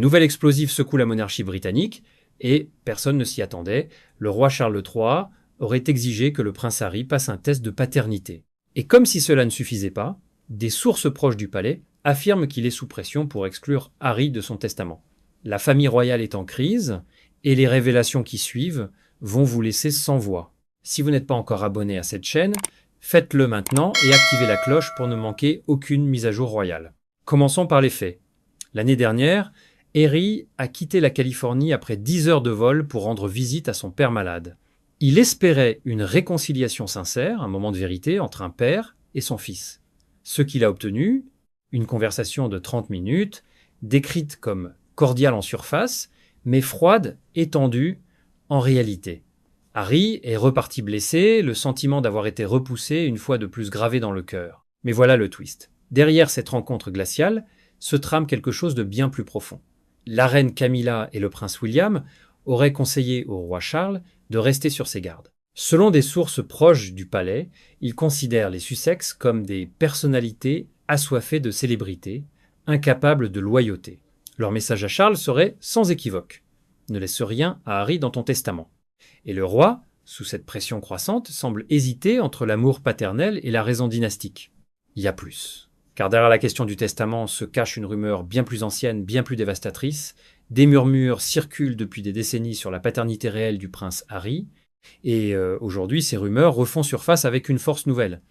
nouvelle explosive secoue la monarchie britannique et personne ne s'y attendait. Le roi Charles III aurait exigé que le prince Harry passe un test de paternité. Et comme si cela ne suffisait pas, des sources proches du palais affirment qu'il est sous pression pour exclure Harry de son testament. La famille royale est en crise et les révélations qui suivent vont vous laisser sans voix. Si vous n'êtes pas encore abonné à cette chaîne, faites-le maintenant et activez la cloche pour ne manquer aucune mise à jour royale. Commençons par les faits. L'année dernière, Harry a quitté la Californie après 10 heures de vol pour rendre visite à son père malade. Il espérait une réconciliation sincère, un moment de vérité entre un père et son fils. Ce qu'il a obtenu, une conversation de 30 minutes, décrite comme cordiale en surface, mais froide et tendue en réalité. Harry est reparti blessé, le sentiment d'avoir été repoussé une fois de plus gravé dans le cœur. Mais voilà le twist. Derrière cette rencontre glaciale se trame quelque chose de bien plus profond. La reine Camilla et le prince William auraient conseillé au roi Charles de rester sur ses gardes. Selon des sources proches du palais, ils considèrent les Sussex comme des personnalités assoiffées de célébrité, incapables de loyauté. Leur message à Charles serait sans équivoque. Ne laisse rien à Harry dans ton testament. Et le roi, sous cette pression croissante, semble hésiter entre l'amour paternel et la raison dynastique. Il y a plus. Car derrière la question du testament se cache une rumeur bien plus ancienne, bien plus dévastatrice. Des murmures circulent depuis des décennies sur la paternité réelle du prince Harry. Et aujourd'hui, ces rumeurs refont surface avec une force nouvelle.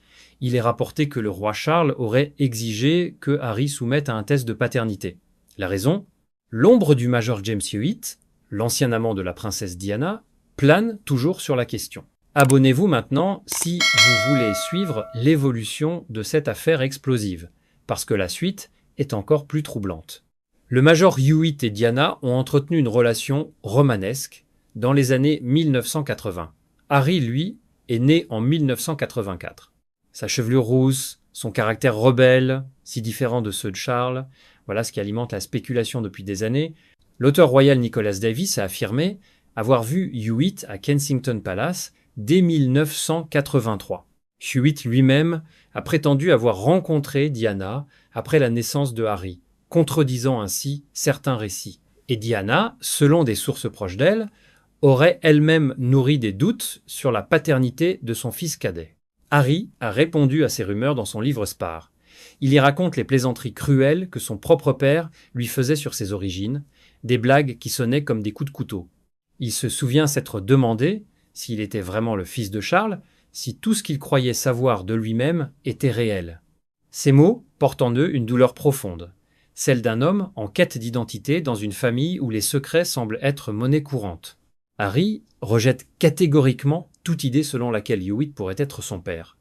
Il est rapporté que le roi Charles aurait exigé que Harry soumette à un test de paternité. La raison ? L'ombre du major James Hewitt, l'ancien amant de la princesse Diana, plane toujours sur la question. Abonnez-vous maintenant si vous voulez suivre l'évolution de cette affaire explosive, parce que la suite est encore plus troublante. Le major Hewitt et Diana ont entretenu une relation romanesque dans les années 1980. Harry, lui, est né en 1984. Sa chevelure rousse, son caractère rebelle, si différent de ceux de Charles, voilà ce qui alimente la spéculation depuis des années. L'auteur royal Nicholas Davis a affirmé avoir vu Hewitt à Kensington Palace dès 1983. Hewitt lui-même a prétendu avoir rencontré Diana après la naissance de Harry, contredisant ainsi certains récits. Et Diana, selon des sources proches d'elle, aurait elle-même nourri des doutes sur la paternité de son fils cadet. Harry a répondu à ces rumeurs dans son livre Spare. Il y raconte les plaisanteries cruelles que son propre père lui faisait sur ses origines, des blagues qui sonnaient comme des coups de couteau. Il se souvient s'être demandé, s'il était vraiment le fils de Charles, si tout ce qu'il croyait savoir de lui-même était réel. Ces mots portent en eux une douleur profonde, celle d'un homme en quête d'identité dans une famille où les secrets semblent être monnaie courante. Harry rejette catégoriquement toute idée selon laquelle Hewitt pourrait être son père.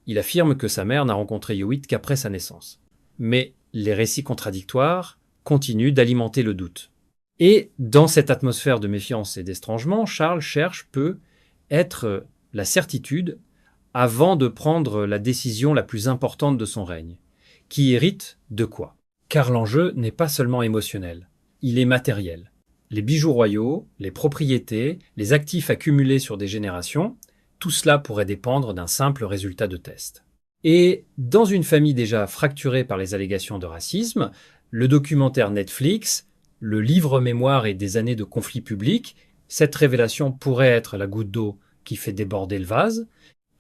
Il affirme que sa mère n'a rencontré Hewitt qu'après sa naissance. Mais les récits contradictoires continuent d'alimenter le doute. Et dans cette atmosphère de méfiance et d'estrangement, Charles peut être la certitude avant de prendre la décision la plus importante de son règne. Qui hérite de quoi ? Car l'enjeu n'est pas seulement émotionnel, il est matériel. Les bijoux royaux, les propriétés, les actifs accumulés sur des générations, tout cela pourrait dépendre d'un simple résultat de test. Et dans une famille déjà fracturée par les allégations de racisme, le documentaire Netflix, le livre-mémoire et des années de conflits publics, cette révélation pourrait être la goutte d'eau qui fait déborder le vase.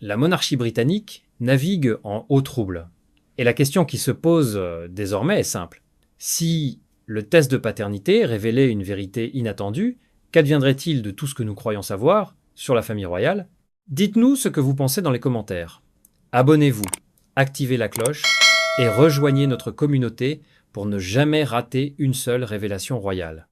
La monarchie britannique navigue en eau trouble. Et la question qui se pose désormais est simple. Si le test de paternité révélait une vérité inattendue, qu'adviendrait-il de tout ce que nous croyons savoir sur la famille royale ? Dites-nous ce que vous pensez dans les commentaires. Abonnez-vous, activez la cloche et rejoignez notre communauté pour ne jamais rater une seule révélation royale.